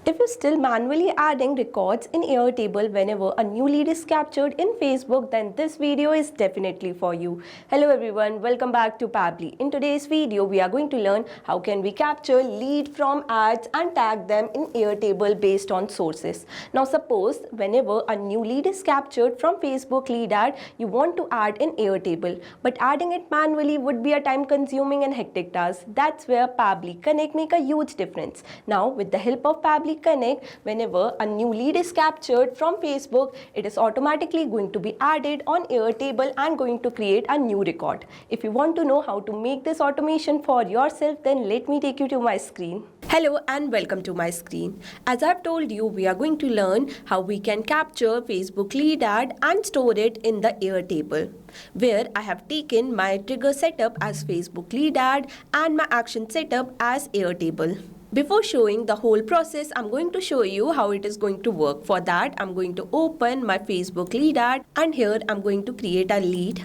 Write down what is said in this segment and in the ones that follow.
If you're still manually adding records in Airtable whenever a new lead is captured in Facebook, then this video is definitely for you. Hello everyone, welcome back to Pabbly. In today's video, we are going to learn how can we capture lead from ads and tag them in Airtable based on sources. Now suppose whenever a new lead is captured from Facebook lead ad, you want to add in Airtable, but adding it manually would be a time consuming and hectic task. That's where Pabbly Connect make a huge difference. Now with the help of Pabbly Connect, whenever a new lead is captured from Facebook, it is automatically going to be added on Airtable and going to create a new record. If you want to know how to make this automation for yourself, then let me take you to my screen. Hello and welcome to my screen. As I've told you, we are going to learn how we can capture Facebook lead ad and store it in the Airtable, where I have taken my trigger setup as Facebook lead ad and my action setup as Airtable. Before showing the whole process, I'm going to show you how it is going to work. For that, I'm going to open my Facebook lead ad and here I'm going to create a lead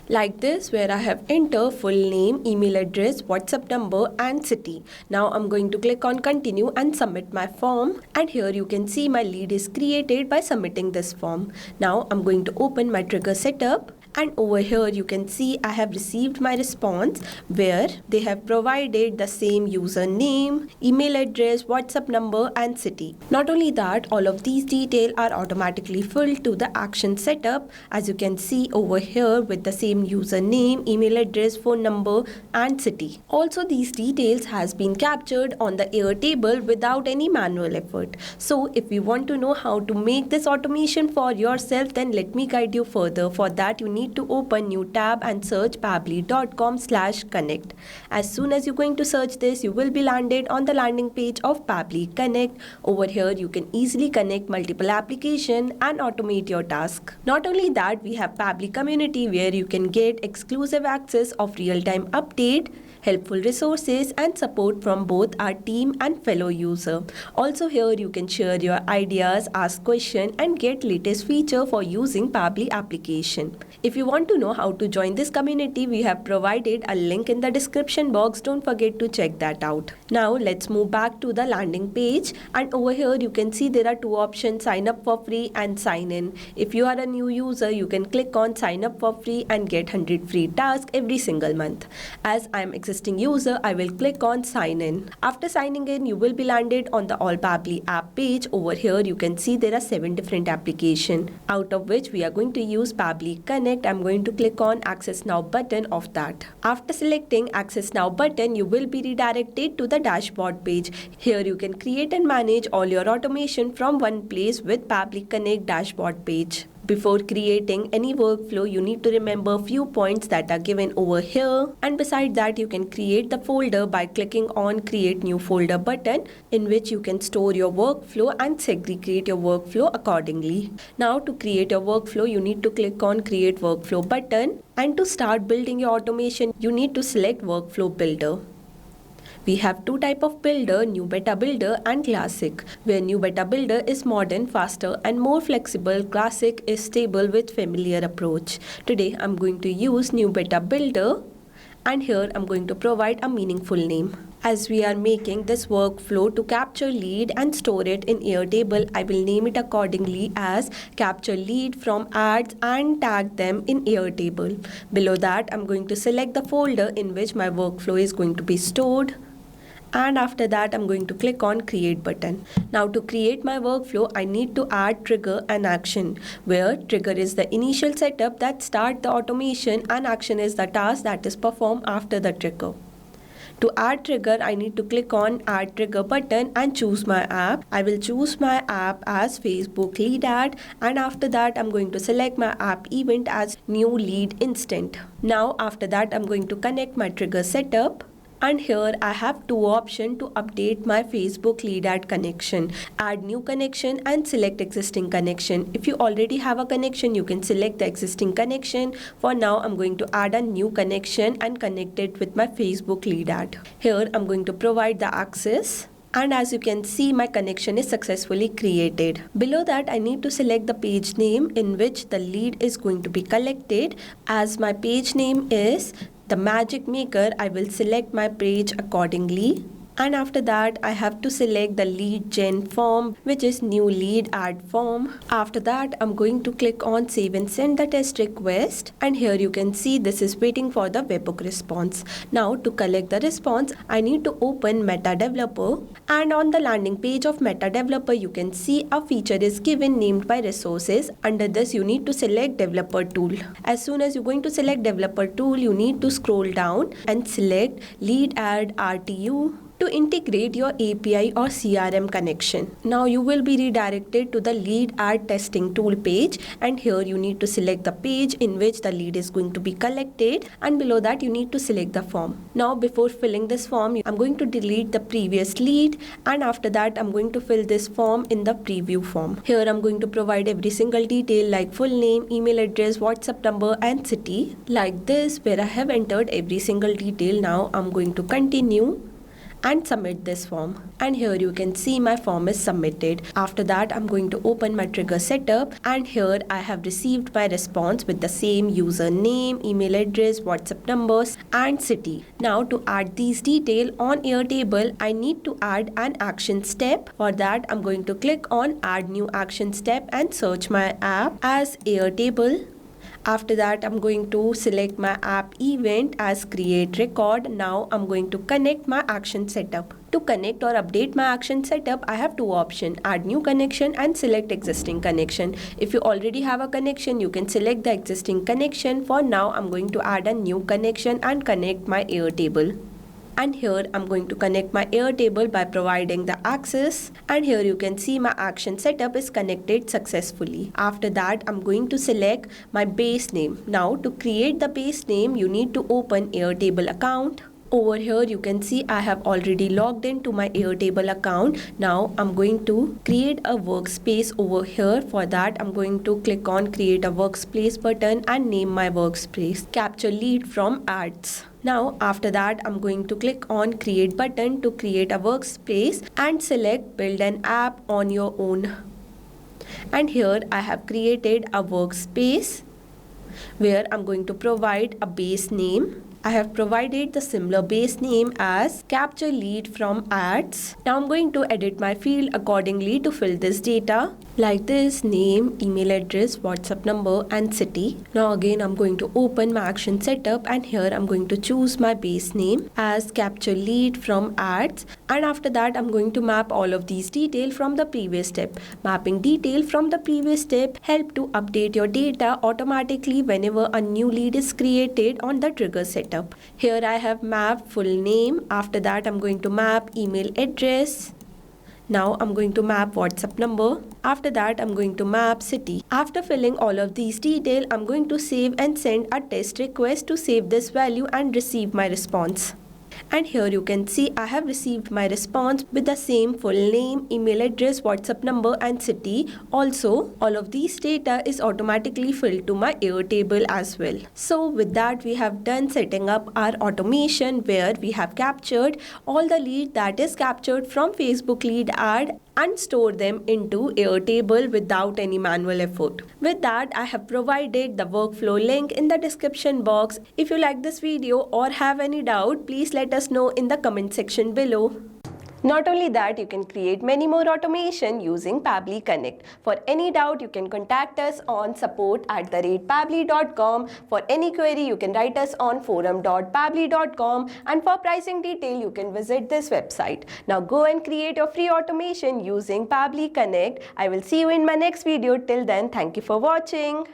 like this, where I have entered full name, email address, WhatsApp number and city. Now I'm going to click on continue and submit my form, and here you can see my lead is created by submitting this form. Now I'm going to open my trigger setup, and over here you can see I have received my response where they have provided the same username, email address, WhatsApp number and city. Not only that, all of these details are automatically filled to the action setup, as you can see over here, with the same username, email address, phone number and city. Also these details has been captured on the Airtable without any manual effort. So if you want to know how to make this automation for yourself, then let me guide you further. For that, you need to open new tab and search pabbly.com/connect. As soon as you're going to search this, you will be landed on the landing page of Pabbly Connect. Over here you can easily connect multiple applications and automate your task. Not only that, we have Pabbly community where you can get exclusive access of real-time update, helpful resources and support from both our team and fellow user. Also here you can share your ideas, ask questions and get latest feature for using Pabbly application. If you want to know how to join this community, we have provided a link in the description box. Don't forget to check that out. Now let's move back to the landing page, and over here you can see there are two options: sign up for free and sign in. If you are a new user, you can click on sign up for free and get 100 free tasks every single month. As I am existing user, I will click on sign in. After signing in, you will be landed on the All Pabbly app page. Over here you can see there are 7 different applications, out of which we are going to use Pabbly Connect. I'm going to click on Access Now button of that. After selecting Access Now button, you will be redirected to the dashboard page. Here you can create and manage all your automation from one place with Pabbly Connect dashboard page. Before creating any workflow, you need to remember a few points that are given over here, and beside that you can create the folder by clicking on Create New Folder button, in which you can store your workflow and segregate your workflow accordingly. Now to create your workflow, you need to click on Create Workflow button, and to start building your automation, you need to select Workflow Builder. We have two types of builder, New Beta Builder and Classic, where New Beta Builder is modern, faster and more flexible. Classic is stable with familiar approach. Today I'm going to use New Beta Builder, and here I'm going to provide a meaningful name. As we are making this workflow to capture lead and store it in Airtable, I will name it accordingly as Capture Lead from Ads and Tag Them in Airtable. Below that, I'm going to select the folder in which my workflow is going to be stored. And after that, I'm going to click on Create button. Now to create my workflow, I need to add trigger and action, where trigger is the initial setup that starts the automation and action is the task that is performed after the trigger. To add trigger, I need to click on Add Trigger button and choose my app. I will choose my app as Facebook lead ad, and after that I'm going to select my app event as New Lead Instant. Now after that, I'm going to connect my trigger setup. And here I have two options to update my Facebook lead ad connection: add new connection and select existing connection. If you already have a connection, you can select the existing connection. For now, I'm going to add a new connection and connect it with my Facebook lead ad. Here I'm going to provide the access. And as you can see, my connection is successfully created. Below that, I need to select the page name in which the lead is going to be collected. As my page name is The Magic Maker, I will select my page accordingly. And after that, I have to select the lead gen form, which is new lead add form. After that, I'm going to click on save and send the test request. And here you can see this is waiting for the webhook response. Now to collect the response, I need to open Meta Developer. And on the landing page of Meta Developer, you can see a feature is given named by resources. Under this, you need to select developer tool. As soon as you're going to select developer tool, you need to scroll down and select lead add RTU to integrate your API or CRM connection. Now you will be redirected to the lead add testing tool page, and here you need to select the page in which the lead is going to be collected, and below that you need to select the form. Now before filling this form, I'm going to delete the previous lead, and after that I'm going to fill this form in the preview form. Here I'm going to provide every single detail like full name, email address, WhatsApp number and city like this, where I have entered every single detail. Now I'm going to continue and submit this form, and here you can see my form is submitted. After that, I'm going to open my trigger setup, and here I have received my response with the same username, email address, WhatsApp numbers and city. Now to add these details on Airtable, I need to add an action step. For that, I'm going to click on add new action step and search my app as Airtable. After that, I'm going to select my app event as create record. Now I'm going to connect my action setup. To connect or update my action setup, I have two options: add new connection and select existing connection. If you already have a connection, you can select the existing connection. For now, I'm going to add a new connection and connect my Airtable. And here I'm going to connect my Airtable by providing the access, and here you can see my action setup is connected successfully. After that, I'm going to select my base name. Now to create the base name, you need to open Airtable account. Over here you can see I have already logged into my Airtable account. Now I'm going to create a workspace over here. For that, I'm going to click on create a workspace button and name my workspace capture lead from ads. Now after that, I'm going to click on create button to create a workspace and select build an app on your own. And here I have created a workspace where I'm going to provide a base name. I have provided the similar base name as capture lead from ads. Now I'm going to edit my field accordingly to fill this data like this: name, email address, WhatsApp number and city. Now again I'm going to open my action setup, and here I'm going to choose my base name as capture lead from ads, and after that I'm going to map all of these details from the previous step. Mapping detail from the previous step help to update your data automatically whenever a new lead is created on the trigger setup. Here I have mapped full name. After that I'm going to map email address. Now I'm going to map WhatsApp number. After that I'm going to map city. After filling all of these details, I'm going to save and send a test request to save this value and receive my response. And here you can see I have received my response with the same full name, email address, WhatsApp number and city. Also, all of these data is automatically filled to my Airtable as well. So with that, we have done setting up our automation where we have captured all the lead that is captured from Facebook lead ad and store them into Airtable without any manual effort. With that, I have provided the workflow link in the description box. If you like this video or have any doubt, please let us know in the comment section below. Not only that, you can create many more automation using Pabbly Connect. For any doubt, you can contact us on support@pabbly.com. For any query, you can write us on forum.pabbly.com, and for pricing detail, you can visit this website. Now go and create your free automation using Pabbly Connect. I will see you in my next video. Till then, thank you for watching.